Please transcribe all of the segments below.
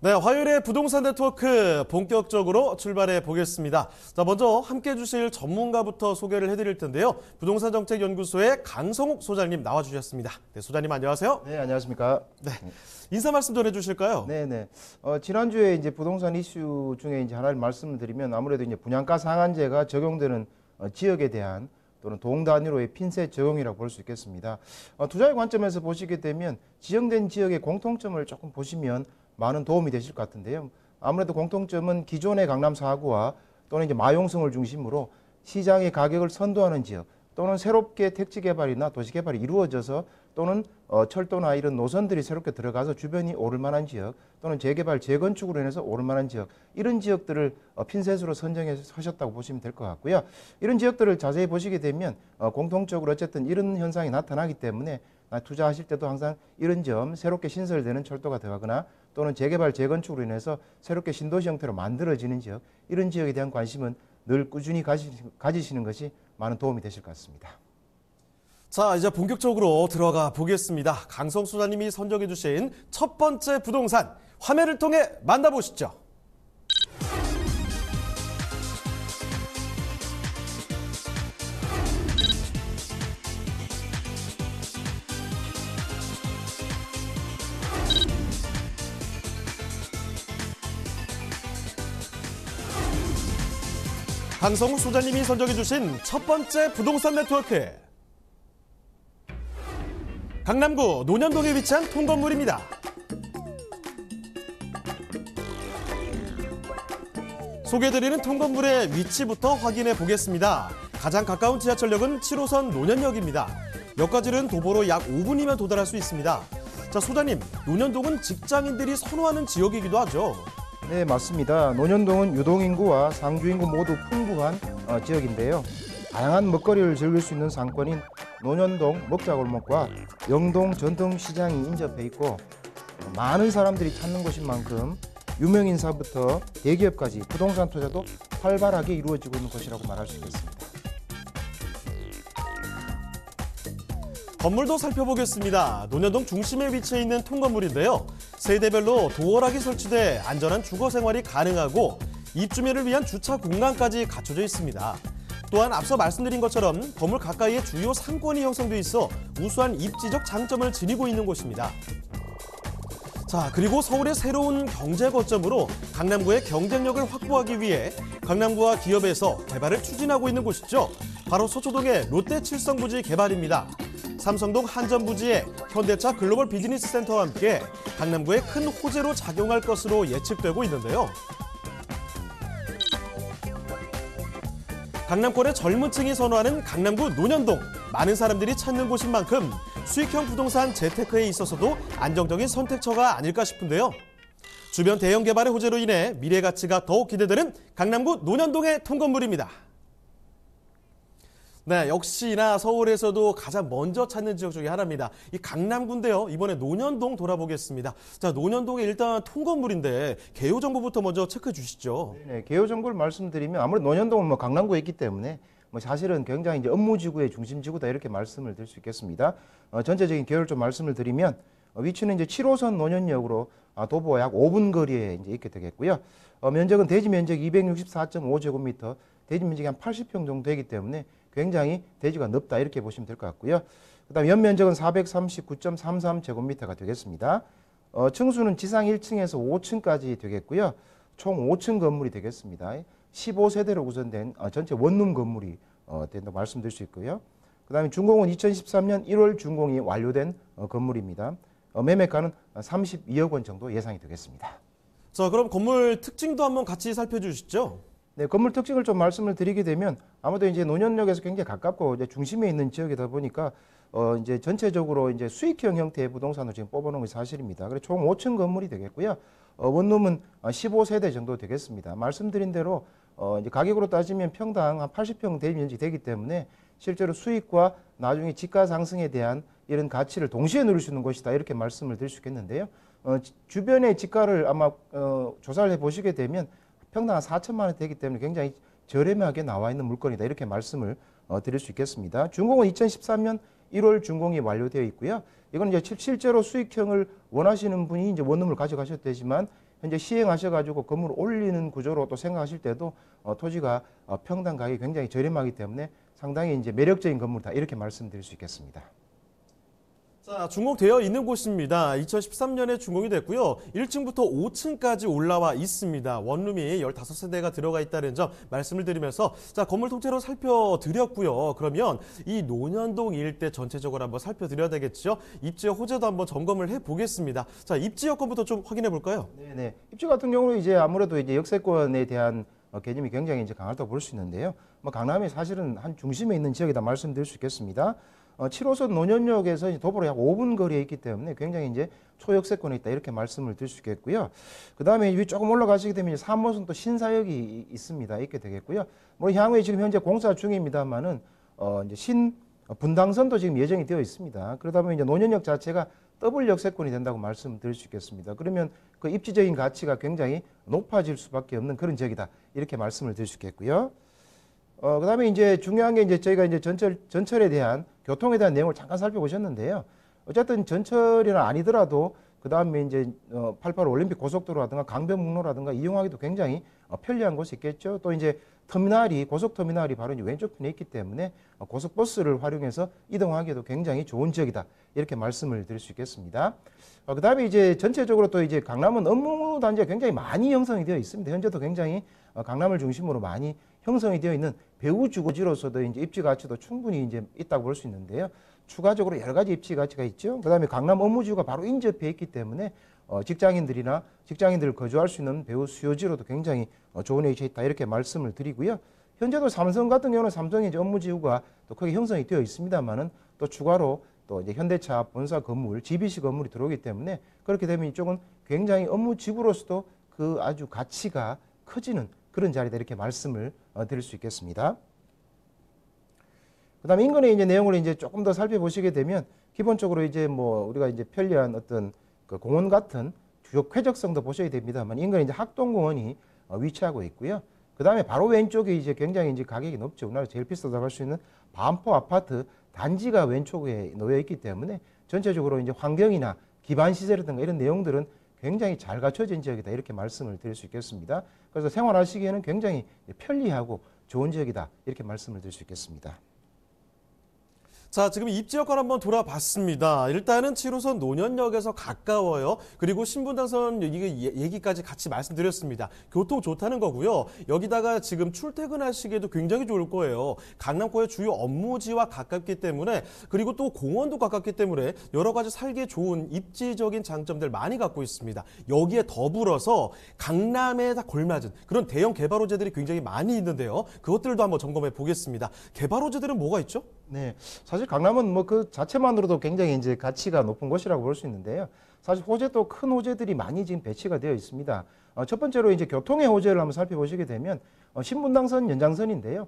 네, 화요일에 부동산 네트워크 본격적으로 출발해 보겠습니다. 자, 먼저 함께 해주실 전문가부터 소개를 해드릴 텐데요. 부동산정책연구소의 강성욱 소장님 나와주셨습니다. 네, 소장님 안녕하세요. 네, 안녕하십니까. 네, 인사 말씀 좀 해주실까요? 네네. 지난주에 이제 부동산 이슈 중에 이제 하나를 말씀을 드리면 아무래도 이제 분양가 상한제가 적용되는 지역에 대한 또는 동 단위로의 핀셋 적용이라고 볼 수 있겠습니다. 투자의 관점에서 보시게 되면 지정된 지역의 공통점을 조금 보시면 많은 도움이 되실 것 같은데요. 아무래도 공통점은 기존의 강남 4구와 또는 이제 마용성을 중심으로 시장의 가격을 선도하는 지역 또는 새롭게 택지 개발이나 도시 개발이 이루어져서 또는 철도나 이런 노선들이 새롭게 들어가서 주변이 오를 만한 지역 또는 재개발, 재건축으로 인해서 오를 만한 지역 이런 지역들을 핀셋으로 선정해서 하셨다고 보시면 될 것 같고요. 이런 지역들을 자세히 보시게 되면 공통적으로 어쨌든 이런 현상이 나타나기 때문에 투자하실 때도 항상 이런 점 새롭게 신설되는 철도가 들어가거나 또는 재개발, 재건축으로 인해서 새롭게 신도시 형태로 만들어지는 지역 이런 지역에 대한 관심은 늘 꾸준히 가지시는 것이 많은 도움이 되실 것 같습니다. 자, 이제 본격적으로 들어가 보겠습니다. 강성 소장님이 선정해 주신 첫 번째 부동산 화면을 통해 만나보시죠. 강성욱 소장님이 선정해 주신 첫 번째 부동산 네트워크. 강남구 논현동에 위치한 통건물입니다. 소개해드리는 통건물의 위치부터 확인해 보겠습니다. 가장 가까운 지하철역은 7호선 논현역입니다. 역까지는 도보로 약 5분이면 도달할 수 있습니다. 자, 소장님, 논현동은 직장인들이 선호하는 지역이기도 하죠. 네, 맞습니다. 논현동은 유동인구와 상주인구 모두 풍부한 지역인데요. 다양한 먹거리를 즐길 수 있는 상권인 논현동 먹자골목과 영동 전통시장이 인접해 있고 많은 사람들이 찾는 곳인 만큼 유명인사부터 대기업까지 부동산 투자도 활발하게 이루어지고 있는 곳이라고 말할 수 있겠습니다. 건물도 살펴보겠습니다. 논현동 중심에 위치해 있는 통건물인데요. 세대별로 도어락이 설치돼 안전한 주거 생활이 가능하고 입주민을 위한 주차 공간까지 갖춰져 있습니다. 또한 앞서 말씀드린 것처럼 건물 가까이에 주요 상권이 형성돼 있어 우수한 입지적 장점을 지니고 있는 곳입니다. 자, 그리고 서울의 새로운 경제 거점으로 강남구의 경쟁력을 확보하기 위해 강남구와 기업에서 개발을 추진하고 있는 곳이죠. 바로 서초동의 롯데 칠성부지 개발입니다. 삼성동 한전부지에 현대차 글로벌 비즈니스 센터와 함께 강남구의 큰 호재로 작용할 것으로 예측되고 있는데요. 강남권의 젊은 층이 선호하는 강남구 논현동. 많은 사람들이 찾는 곳인 만큼 수익형 부동산 재테크에 있어서도 안정적인 선택처가 아닐까 싶은데요. 주변 대형 개발의 호재로 인해 미래 가치가 더욱 기대되는 강남구 논현동의 통건물입니다. 네, 역시나 서울에서도 가장 먼저 찾는 지역 중에 하나입니다. 이 강남구인데요. 이번에 논현동 돌아보겠습니다. 자, 논현동에 일단 통건물인데 개요 정보부터 먼저 체크해 주시죠. 네, 개요 정보를 말씀드리면 아무래도 논현동은 강남구에 있기 때문에 사실은 굉장히 이제 업무지구의 중심지구다 이렇게 말씀을 드릴 수 있겠습니다. 전체적인 개요를 좀 말씀을 드리면 위치는 이제 7호선 논현역으로 도보 약 5분 거리에 이제 있게 되겠고요. 면적은 대지 면적 264.5제곱미터, 대지 면적이 한 80평 정도 되기 때문에 굉장히 대지가 넓다 이렇게 보시면 될 것 같고요. 그다음 연면적은 439.33제곱미터가 되겠습니다. 층수는 지상 1층에서 5층까지 되겠고요. 총 5층 건물이 되겠습니다. 15세대로 구성된 전체 원룸 건물이 된다고 말씀드릴 수 있고요. 그다음에 준공은 2013년 1월 준공이 완료된 건물입니다. 매매가는 32억 원 정도 예상이 되겠습니다. 자, 그럼 건물 특징도 한번 같이 살펴주시죠. 네, 건물 특징을 좀 말씀을 드리게 되면 아무래도 이제 논현역에서 굉장히 가깝고 이제 중심에 있는 지역이다 보니까 이제 전체적으로 이제 수익형 형태의 부동산을 지금 뽑아놓은 것이 사실입니다. 그래서 총 5층 건물이 되겠고요. 원룸은 15세대 정도 되겠습니다. 말씀드린 대로 이제 가격으로 따지면 평당 한 80평 대지 면적이 되기 때문에 실제로 수익과 나중에 지가 상승에 대한 이런 가치를 동시에 누릴 수 있는 곳이다 이렇게 말씀을 드릴 수 있겠는데요. 주변의 지가를 아마 조사를 해보시게 되면 평당 한 4천만 원 되기 때문에 굉장히 저렴하게 나와 있는 물건이다 이렇게 말씀을 드릴 수 있겠습니다. 준공은 2013년 1월 준공이 완료되어 있고요. 이건 이제 실제로 수익형을 원하시는 분이 이제 원룸을 가져가셔도 되지만 현재 시행하셔가지고 건물을 올리는 구조로 또 생각하실 때도 토지가 평당 가격이 굉장히 저렴하기 때문에 상당히 이제 매력적인 건물이다 이렇게 말씀드릴 수 있겠습니다. 자, 준공되어 있는 곳입니다. 2013년에 준공이 됐고요. 1층부터 5층까지 올라와 있습니다. 원룸이 15세대가 들어가 있다는 점 말씀을 드리면서 자, 건물 통째로 살펴드렸고요. 그러면 이 논현동 일대 전체적으로 한번 살펴드려야 되겠죠. 입지역 호재도 한번 점검을 해보겠습니다. 자, 입지 여건부터 좀 확인해 볼까요? 네네. 입지 같은 경우는 이제 아무래도 이제 역세권에 대한 개념이 굉장히 이제 강하다고 볼 수 있는데요. 뭐 강남이 사실은 한 중심에 있는 지역이다 말씀드릴 수 있겠습니다. 7호선 논현역에서 이제 도보로 약 5분 거리에 있기 때문에 굉장히 이제 초역세권에 있다 이렇게 말씀을 드릴 수 있겠고요. 그 다음에 위 조금 올라가시게 되면 이제 3호선 또 신사역이 있습니다. 있게 되겠고요. 뭐 향후에 지금 현재 공사 중입니다만은 이제 신 분당선도 지금 예정이 되어 있습니다. 그러다 보면 이제 논현역 자체가 더블 역세권이 된다고 말씀드릴 수 있겠습니다. 그러면 그 입지적인 가치가 굉장히 높아질 수밖에 없는 그런 지역이다 이렇게 말씀을 드릴 수 있겠고요. 그다음에 이제 중요한 게 이제 저희가 이제 전철에 대한 교통에 대한 내용을 잠깐 살펴보셨는데요. 어쨌든 전철이나 아니더라도 그다음에 이제 88 올림픽 고속도로라든가 강변북로라든가 이용하기도 굉장히 편리한 곳이 있겠죠. 또 이제 터미널이 고속터미널이 바로 이제 왼쪽 편에 있기 때문에 고속버스를 활용해서 이동하기에도 굉장히 좋은 지역이다 이렇게 말씀을 드릴 수 있겠습니다. 그다음에 이제 전체적으로 또 이제 강남은 업무 단지가 굉장히 많이 형성이 되어 있습니다. 현재도 굉장히 강남을 중심으로 많이 형성이 되어 있는 배후 주거지로서도 이제 입지 가치도 충분히 이제 있다고 볼 수 있는데요. 추가적으로 여러 가지 입지 가치가 있죠. 그다음에 강남 업무지구가 바로 인접해 있기 때문에 직장인들 거주할 수 있는 배후 수요지로도 굉장히 좋은 위치에 있다 이렇게 말씀을 드리고요. 현재도 삼성 같은 경우는 삼성의 이제 업무지구가 또 크게 형성이 되어 있습니다만은 또 추가로 또 이제 현대차 본사 건물, GBC 건물이 들어오기 때문에 그렇게 되면 이쪽은 굉장히 업무지구로서도 그 아주 가치가 커지는 그런 자리다 이렇게 말씀을 드릴 수 있겠습니다. 그다음에 인근의 이제 내용을 이제 조금 더 살펴보시게 되면 기본적으로 이제 뭐 우리가 이제 편리한 어떤 그 공원 같은 주요 쾌적성도 보셔야 됩니다만 인근에 이제 학동공원이 위치하고 있고요. 그다음에 바로 왼쪽에 이제 굉장히 이제 가격이 높죠. 우리나라 제일 비싸다고 할 수 있는 반포 아파트 단지가 왼쪽에 놓여 있기 때문에 전체적으로 이제 환경이나 기반 시설이라든가 이런 내용들은 굉장히 잘 갖춰진 지역이다 이렇게 말씀을 드릴 수 있겠습니다. 그래서 생활하시기에는 굉장히 편리하고 좋은 지역이다 이렇게 말씀을 드릴 수 있겠습니다. 자, 지금 입지 여건 한번 돌아봤습니다. 일단은 7호선 논현역에서 가까워요. 그리고 신분당선 얘기까지 같이 말씀드렸습니다. 교통 좋다는 거고요. 여기다가 지금 출퇴근하시기에도 굉장히 좋을 거예요. 강남권의 주요 업무지와 가깝기 때문에 그리고 또 공원도 가깝기 때문에 여러 가지 살기에 좋은 입지적인 장점들 많이 갖고 있습니다. 여기에 더불어서 강남에 다 걸맞은 그런 대형 개발 호재들이 굉장히 많이 있는데요. 그것들도 한번 점검해 보겠습니다. 개발 호재들은 뭐가 있죠? 네, 사실 강남은 뭐 그 자체만으로도 굉장히 이제 가치가 높은 곳이라고 볼 수 있는데요. 사실 호재도 큰 호재들이 많이 지금 배치가 되어 있습니다. 첫 번째로 이제 교통의 호재를 한번 살펴보시게 되면 신분당선 연장선인데요.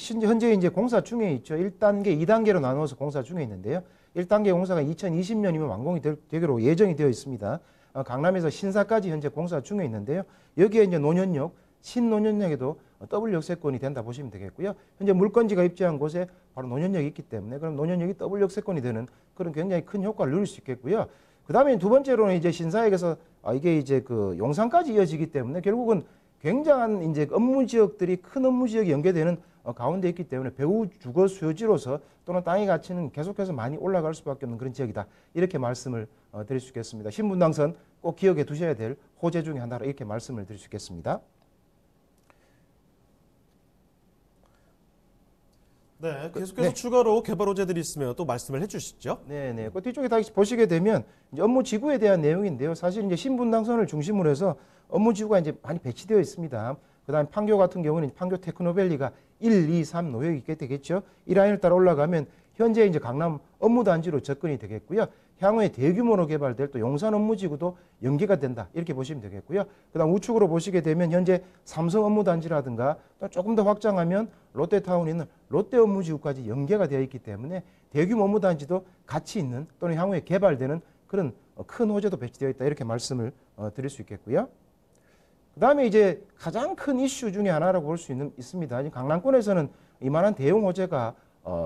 현재 이제 공사 중에 있죠. 1단계, 2단계로 나누어서 공사 중에 있는데요. 1단계 공사가 2020년이면 완공이 되기로 예정이 되어 있습니다. 강남에서 신사까지 현재 공사 중에 있는데요. 여기에 이제 논현역, 신논현역에도 더블 역세권이 된다 보시면 되겠고요. 현재 물건지가 입지한 곳에 바로 논현역이 있기 때문에 그럼 논현역이 더블 역세권이 되는 그런 굉장히 큰 효과를 누릴 수 있겠고요. 그다음에 두 번째로는 이제 신사역에서 이게 이제 그 용산까지 이어지기 때문에 결국은 굉장한 이제 업무 지역들이 큰 업무 지역이 연계되는 가운데 있기 때문에 배후 주거 수요지로서 또는 땅의 가치는 계속해서 많이 올라갈 수밖에 없는 그런 지역이다. 이렇게 말씀을 드릴 수 있겠습니다. 신분당선 꼭 기억해 두셔야 될 호재 중에 하나로 이렇게 말씀을 드릴 수 있겠습니다. 네, 계속해서 추가로 개발 호재들이 있으면 또 말씀을 해주시죠. 네네. 그 뒤쪽에 다시 보시게 되면 이제 업무 지구에 대한 내용인데요. 사실 이제 신분당선을 중심으로 해서 업무 지구가 이제 많이 배치되어 있습니다. 그다음에 판교 같은 경우는 판교 테크노밸리가 1, 2, 3 노역이 있게 되겠죠. 이 라인을 따라 올라가면 현재 이제 강남 업무단지로 접근이 되겠고요. 향후에 대규모로 개발될 또 용산 업무지구도 연계가 된다 이렇게 보시면 되겠고요. 그다음 우측으로 보시게 되면 현재 삼성 업무단지라든가 또 조금 더 확장하면 롯데타운에 있는 롯데 업무지구까지 연계가 되어 있기 때문에 대규모 업무단지도 가치 있는 또는 향후에 개발되는 그런 큰 호재도 배치되어 있다 이렇게 말씀을 드릴 수 있겠고요. 그다음에 이제 가장 큰 이슈 중에 하나라고 볼 수 있습니다. 강남권에서는 이만한 대형 호재가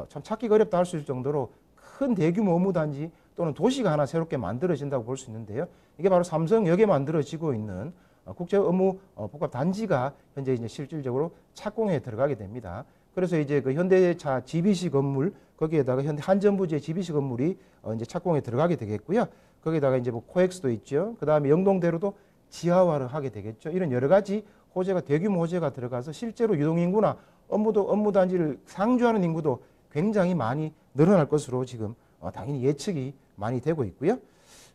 참 찾기가 어렵다 할 수 있을 정도로 큰 대규모 업무단지 또는 도시가 하나 새롭게 만들어진다고 볼 수 있는데요. 이게 바로 삼성역에 만들어지고 있는 국제 업무 복합 단지가 현재 이제 실질적으로 착공에 들어가게 됩니다. 그래서 이제 그 현대차 GBC 건물 거기에다가 현대 한전부지의 GBC 건물이 이제 착공에 들어가게 되겠고요. 거기다가 이제 뭐 코엑스도 있죠. 그 다음에 영동대로도 지하화를 하게 되겠죠. 이런 여러 가지 호재가 대규모 호재가 들어가서 실제로 유동인구나 업무단지를 상주하는 인구도 굉장히 많이 늘어날 것으로 지금 당연히 예측이 많이 되고 있고요.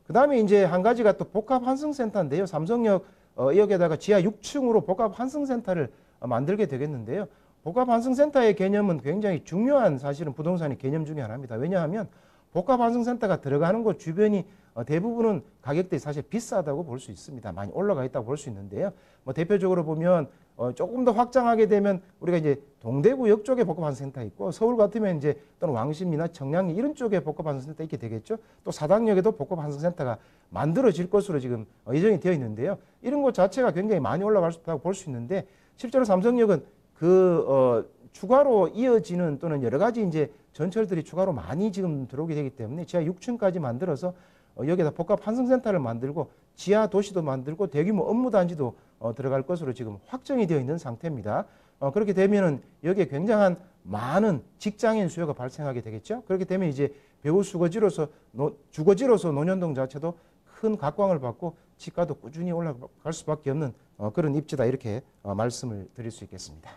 그 다음에 이제 한 가지가 또 복합 환승센터인데요. 삼성역 역에다가 지하 6층으로 복합 환승센터를 만들게 되겠는데요. 복합 환승센터의 개념은 굉장히 중요한 사실은 부동산의 개념 중에 하나입니다. 왜냐하면 복합 환승센터가 들어가는 곳 주변이 대부분은 가격대가 사실 비싸다고 볼 수 있습니다. 많이 올라가 있다고 볼 수 있는데요. 뭐 대표적으로 보면 조금 더 확장하게 되면 우리가 이제 동대구역 쪽에 복합환승센터 있고 서울 같으면 이제 또는 왕십리나 청량리 이런 쪽에 복합환승센터 있게 되겠죠. 또 사당역에도 복합환승센터가 만들어질 것으로 지금 예정이 되어 있는데요. 이런 곳 자체가 굉장히 많이 올라갈 수 있다고 볼 수 있는데 실제로 삼성역은 추가로 이어지는 또는 여러 가지 이제 전철들이 추가로 많이 지금 들어오게 되기 때문에 지하 6층까지 만들어서 여기에다 복합 환승센터를 만들고 지하 도시도 만들고 대규모 업무단지도 들어갈 것으로 지금 확정이 되어 있는 상태입니다. 그렇게 되면은 여기에 굉장한 많은 직장인 수요가 발생하게 되겠죠. 그렇게 되면 이제 배후 주거지로서 논현동 자체도 큰 각광을 받고 지가도 꾸준히 올라갈 수밖에 없는 그런 입지다 이렇게 말씀을 드릴 수 있겠습니다.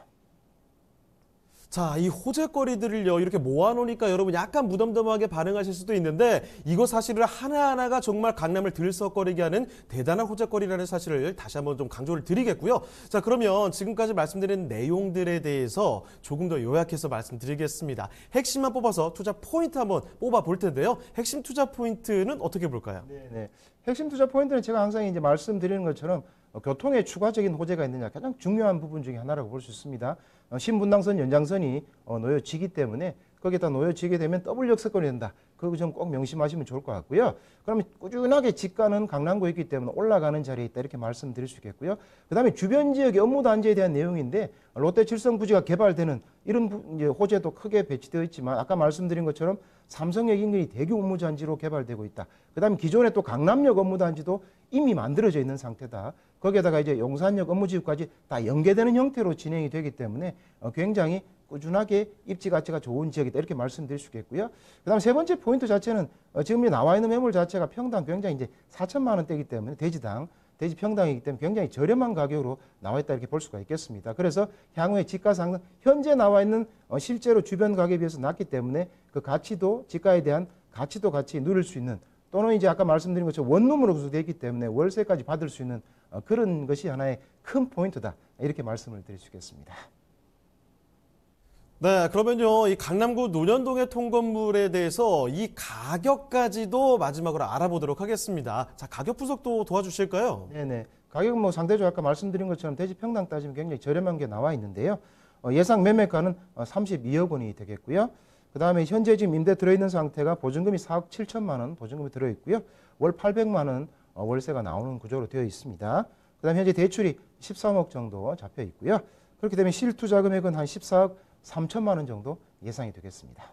자, 이 호재거리들을요, 이렇게 모아놓으니까 여러분 약간 무덤덤하게 반응하실 수도 있는데 이거 사실은 하나하나가 정말 강남을 들썩거리게 하는 대단한 호재거리라는 사실을 다시 한번 좀 강조를 드리겠고요. 자, 그러면 지금까지 말씀드린 내용들에 대해서 조금 더 요약해서 말씀드리겠습니다. 핵심만 뽑아서 투자 포인트 한번 뽑아볼 텐데요. 핵심 투자 포인트는 어떻게 볼까요? 네. 핵심 투자 포인트는 제가 항상 이제 말씀드리는 것처럼 교통에 추가적인 호재가 있느냐 가장 중요한 부분 중에 하나라고 볼 수 있습니다. 신분당선 연장선이 놓여지기 때문에 거기다 놓여지게 되면 더블 역세권이 된다. 그거 좀 꼭 명심하시면 좋을 것 같고요. 그러면 꾸준하게 집가는 강남구에 있기 때문에 올라가는 자리에 있다 이렇게 말씀드릴 수 있겠고요. 그다음에 주변 지역의 업무단지에 대한 내용인데 롯데 칠성부지가 개발되는 이런 이제 호재도 크게 배치되어 있지만 아까 말씀드린 것처럼 삼성역 인근이 대규모 업무단지로 개발되고 있다. 그다음에 기존에 또 강남역 업무단지도 이미 만들어져 있는 상태다. 거기에다가 이제 용산역 업무지구까지 다 연계되는 형태로 진행이 되기 때문에 굉장히 꾸준하게 입지 가치가 좋은 지역이다 이렇게 말씀드릴 수 있겠고요. 그다음 세 번째 포인트 자체는 지금 나와 있는 매물 자체가 평당 굉장히 이제 4천만 원대이기 때문에 대지 평당이기 때문에 굉장히 저렴한 가격으로 나와 있다 이렇게 볼 수가 있겠습니다. 그래서 향후에 지가 상승 현재 나와 있는 실제로 주변 가격에 비해서 낮기 때문에 그 가치도 지가에 대한 가치도 같이 누릴 수 있는 또는 이제 아까 말씀드린 것처럼 원룸으로 구성되어 있기 때문에 월세까지 받을 수 있는 그런 것이 하나의 큰 포인트다 이렇게 말씀을 드릴 수 있겠습니다. 네, 그러면요, 이 강남구 논현동의 통건물에 대해서 이 가격까지도 마지막으로 알아보도록 하겠습니다. 자, 가격 분석도 도와주실까요? 네네. 가격은 뭐 상대적으로 아까 말씀드린 것처럼 대지 평당 따지면 굉장히 저렴한 게 나와 있는데요. 예상 매매가는 32억 원이 되겠고요. 그 다음에 현재 지금 임대 들어있는 상태가 보증금이 4억 7천만 원 보증금이 들어있고요. 월 800만 원 월세가 나오는 구조로 되어 있습니다. 그 다음에 현재 대출이 13억 정도 잡혀 있고요. 그렇게 되면 실투자 금액은 한 14억 3천만 원 정도 예상이 되겠습니다.